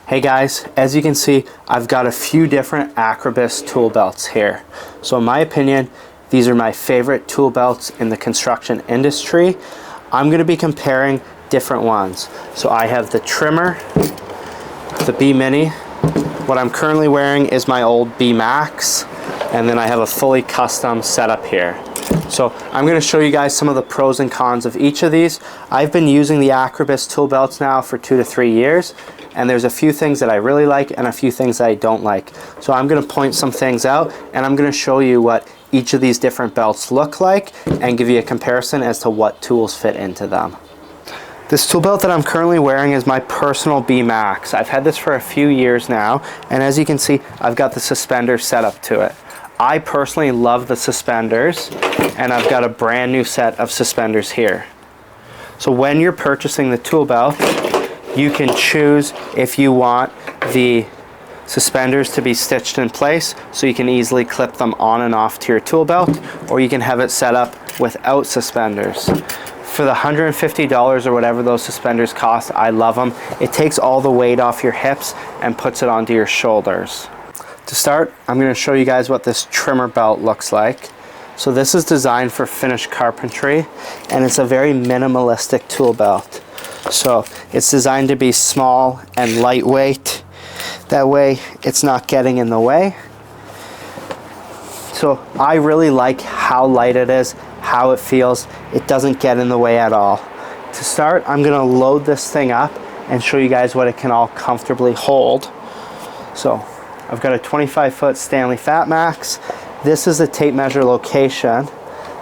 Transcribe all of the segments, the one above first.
Hey guys, as you can see, I've got a few different Akribis tool belts here. So in my opinion, these are my favorite tool belts in the construction industry. I'm going to be comparing different ones. So I have the trimmer, the Bmini. What I'm currently wearing is my old Bmax, and then I have a fully custom setup here. So I'm going to show you guys some of the pros and cons of each of these. I've been using the Akribis tool belts now for 2 to 3 years, and there's a few things that I really like and a few things that I don't like. So I'm going to point some things out, and I'm going to show you what each of these different belts look like and give you a comparison as to what tools fit into them. This tool belt that I'm currently wearing is my personal Bmax. I've had this for a few years now, and as you can see, I've got the suspenders set up to it. I personally love the suspenders, and I've got a brand new set of suspenders here. So when you're purchasing the tool belt, you can choose if you want the suspenders to be stitched in place, so you can easily clip them on and off to your tool belt, or you can have it set up without suspenders. For the $150 or whatever those suspenders cost, I love them. It takes all the weight off your hips and puts it onto your shoulders. To start, I'm going to show you guys what this trimmer belt looks like. So this is designed for finished carpentry, and it's a very minimalistic tool belt. So it's designed to be small and lightweight. That way it's not getting in the way. So I really like how light it is, how it feels. It doesn't get in the way at all. To start, I'm going to load this thing up and show you guys what it can all comfortably hold. So I've got a 25-foot Stanley Fatmax. This is the tape measure location.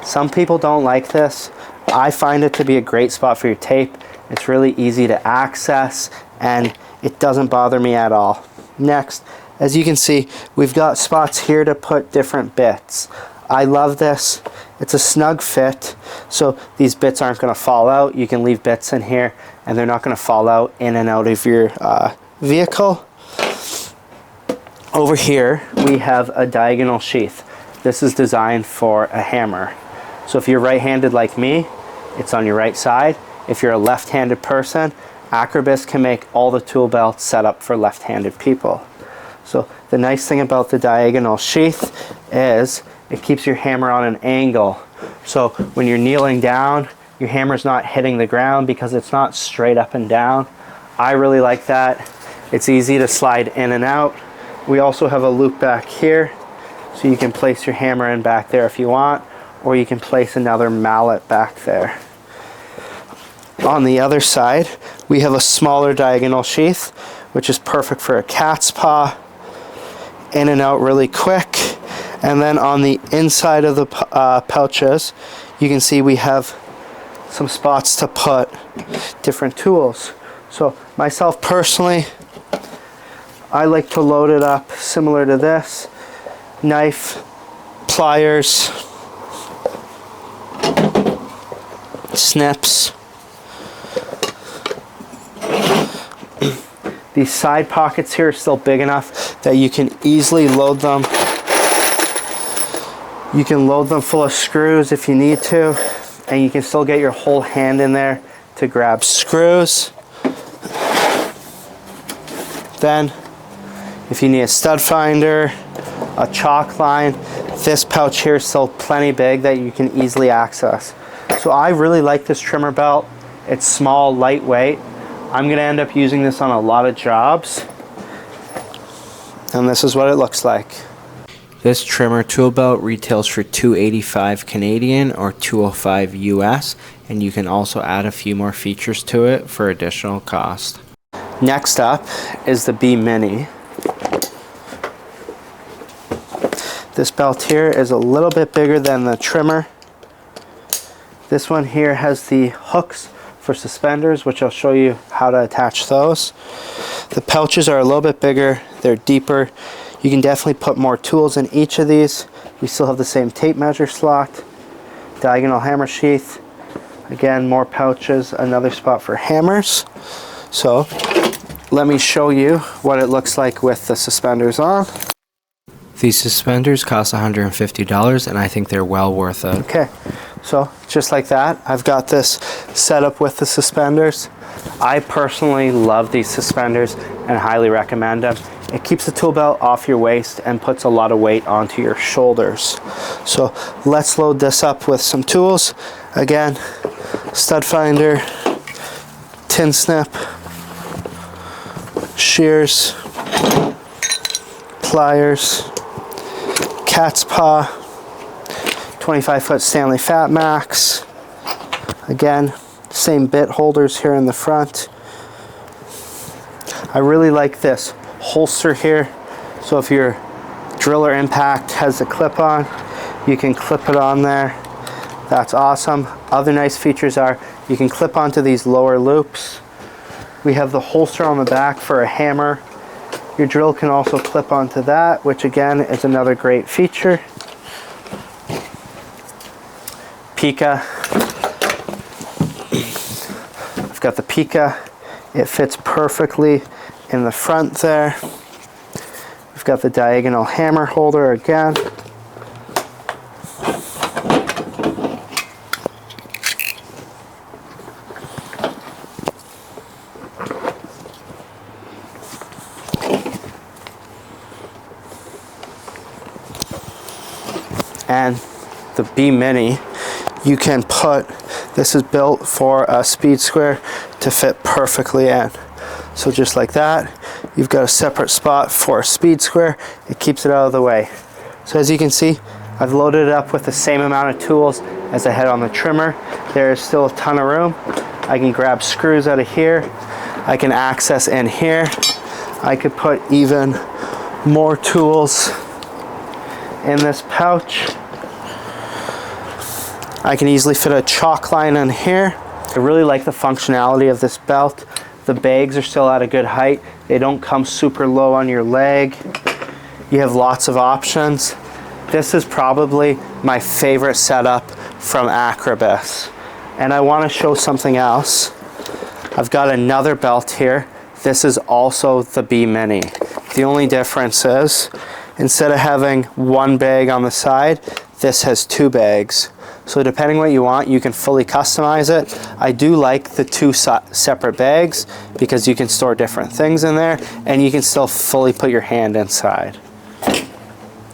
Some people don't like this. I find it to be a great spot for your tape. It's really easy to access, and it doesn't bother me at all. Next, as you can see, we've got spots here to put different bits. I love this. It's a snug fit, so these bits aren't going to fall out. You can leave bits in here, and they're not going to fall out in and out of your vehicle. Over here, we have a diagonal sheath. This is designed for a hammer. So if you're right-handed like me, it's on your right side. If you're a left-handed person, Acrobus can make all the tool belts set up for left-handed people. So the nice thing about the diagonal sheath is it keeps your hammer on an angle. So when you're kneeling down, your hammer's not hitting the ground because it's not straight up and down. I really like that. It's easy to slide in and out. We also have a loop back here, so you can place your hammer in back there if you want, or you can place another mallet back there. On the other side, we have a smaller diagonal sheath, which is perfect for a cat's paw. In and out really quick. And then on the inside of the pouches, you can see we have some spots to put different tools. So myself personally, I like to load it up similar to this. Knife, pliers, snips. These side pockets here are still big enough that you can easily load them. You can load them full of screws if you need to, and you can still get your whole hand in there to grab screws. Then, if you need a stud finder, a chalk line, this pouch here is still plenty big that you can easily access. So I really like this trimmer belt. It's small, lightweight. I'm going to end up using this on a lot of jobs. And this is what it looks like. This trimmer tool belt retails for $285 Canadian or $205 US, and you can also add a few more features to it for additional cost. Next up is the Bmini. This belt here is a little bit bigger than the trimmer. This one here has the hooks for suspenders, which I'll show you how to attach those. The pouches are a little bit bigger, they're deeper. You can definitely put more tools in each of these. We still have the same tape measure slot, diagonal hammer sheath. Again, more pouches, another spot for hammers. So let me show you what it looks like with the suspenders on. These suspenders cost $150, and I think they're well worth it. Okay, So just like that, I've got this set up with the suspenders. I personally love these suspenders and highly recommend them. It keeps the tool belt off your waist and puts a lot of weight onto your shoulders. So let's load this up with some tools. Again, stud finder, tin snip, shears, pliers, cat's paw, 25-foot Stanley Bmax. Again, same bit holders here in the front. I really like this holster here. So if your driller impact has a clip on, you can clip it on there. That's awesome. Other nice features are you can clip onto these lower loops. We have the holster on the back for a hammer. Your drill can also clip onto that, which again is another great feature. Pica. I've got the Pica. It fits perfectly in the front there. We've got the diagonal hammer holder again. And the Bmini, you can put, this is built for a speed square to fit perfectly in. So just like that, you've got a separate spot for a speed square. It keeps it out of the way. So as you can see, I've loaded it up with the same amount of tools as I had on the trimmer. There is still a ton of room. I can grab screws out of here. I can access in here. I could put even more tools in this pouch. I can easily fit a chalk line in here. I really like the functionality of this belt. The bags are still at a good height. They don't come super low on your leg. You have lots of options. This is probably my favorite setup from Acrobus. And I want to show something else. I've got another belt here. This is also the Bmini. The only difference is instead of having one bag on the side, this has two bags. So depending what you want, you can fully customize it. I do like the two separate bags because you can store different things in there and you can still fully put your hand inside.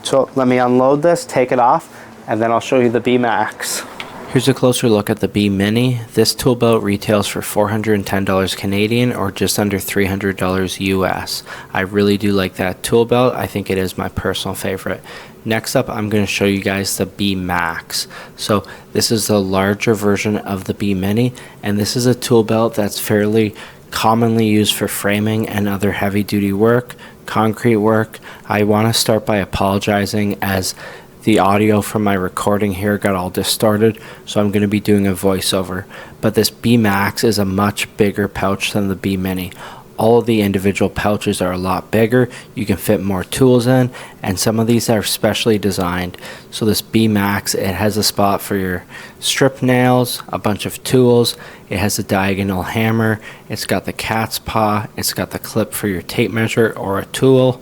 So let me unload this, take it off, and then I'll show you the Bmax. Here's a closer look at the Bmini. This tool belt retails for $410 Canadian or just under $300 US. I really do like that tool belt. I think it is my personal favorite. Next up, I'm going to show you guys the Bmax. So this is the larger version of the Bmini, and this is a tool belt that's fairly commonly used for framing and other heavy duty work, concrete work. I want to start by apologizing as the audio from my recording here got all distorted, so I'm going to be doing a voiceover. But this Bmax is a much bigger pouch than the Bmini. All of the individual pouches are a lot bigger. You can fit more tools in, and some of these are specially designed. So this Bmax, it has a spot for your strip nails, a bunch of tools. It has a diagonal hammer. It's got the cat's paw. It's got the clip for your tape measure or a tool.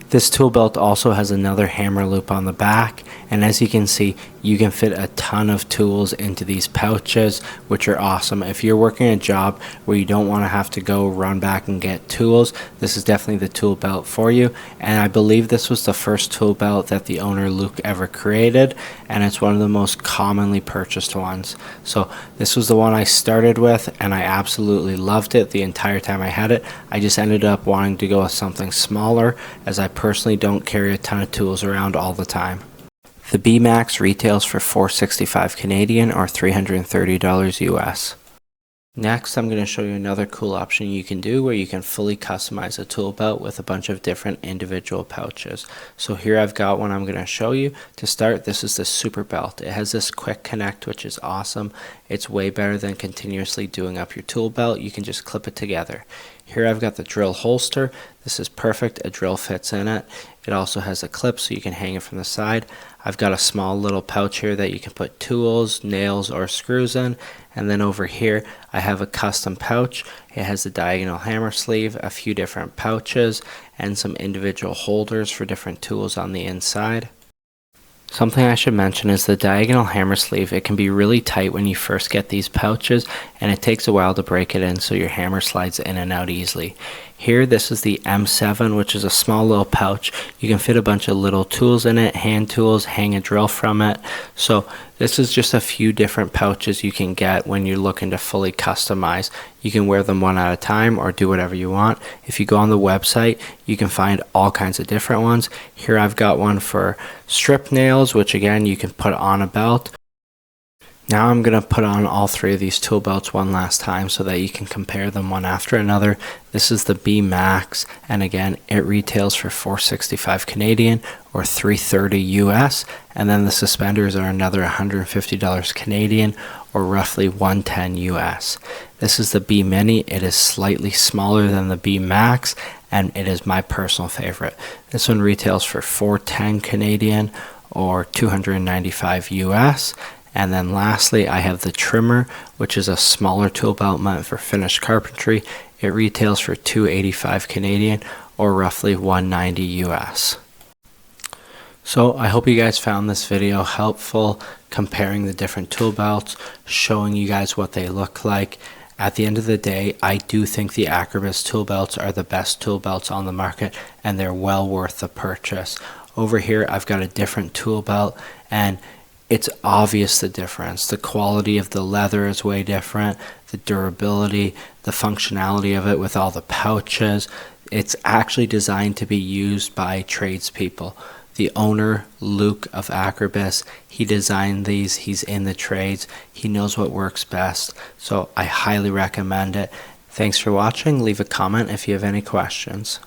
This tool belt also has another hammer loop on the back, and as you can see, you can fit a ton of tools into these pouches, which are awesome. If you're working a job where you don't want to have to go run back and get tools, this is definitely the tool belt for you. And I believe this was the first tool belt that the owner Luke ever created, and it's one of the most commonly purchased ones. So this was the one I started with, and I absolutely loved it the entire time I had it. I just ended up wanting to go with something smaller, as I personally don't carry a ton of tools around all the time. The Bmax retails for $465 Canadian or $330 US. Next, I'm going to show you another cool option you can do where you can fully customize a tool belt with a bunch of different individual pouches. So here I've got one I'm going to show you. To start, this is the Super Belt. It has this quick connect, which is awesome. It's way better than continuously doing up your tool belt. You can just clip it together. Here I've got the drill holster. This is perfect. A drill fits in it. It also has a clip so you can hang it from the side. I've got a small little pouch here that you can put tools, nails, or screws in. And then over here I have a custom pouch. It has a diagonal hammer sleeve, a few different pouches, and some individual holders for different tools on the inside. Something I should mention is the diagonal hammer sleeve. It can be really tight when you first get these pouches, and it takes a while to break it in so your hammer slides in and out easily. Here, this is the M7, which is a small little pouch. You can fit a bunch of little tools in it, hand tools, hang a drill from it. So this is just a few different pouches you can get when you're looking to fully customize. You can wear them one at a time or do whatever you want. If you go on the website, you can find all kinds of different ones. Here I've got one for strip nails, which again, you can put on a belt. Now I'm going to put on all three of these tool belts one last time so that you can compare them one after another. This is the Bmax, and again, it retails for $465 Canadian or $330 US, and then the suspenders are another $150 Canadian or roughly $110 US. This is the Bmini. It is slightly smaller than the Bmax, and it is my personal favorite. This one retails for $410 Canadian or $295 US. And then lastly, I have the trimmer, which is a smaller tool belt meant for finished carpentry. It retails for $285 Canadian or roughly $190 US. So I hope you guys found this video helpful, comparing the different tool belts, showing you guys what they look like. At the end of the day, I do think the Akribis tool belts are the best tool belts on the market, and they're well worth the purchase. Over here, I've got a different tool belt, and it's obvious the difference. The quality of the leather is way different, the durability, the functionality of it with all the pouches. It's actually designed to be used by tradespeople. The owner, Luke of Acrobus, he designed these. He's in the trades. He knows what works best. So I highly recommend it. Thanks for watching. Leave a comment if you have any questions.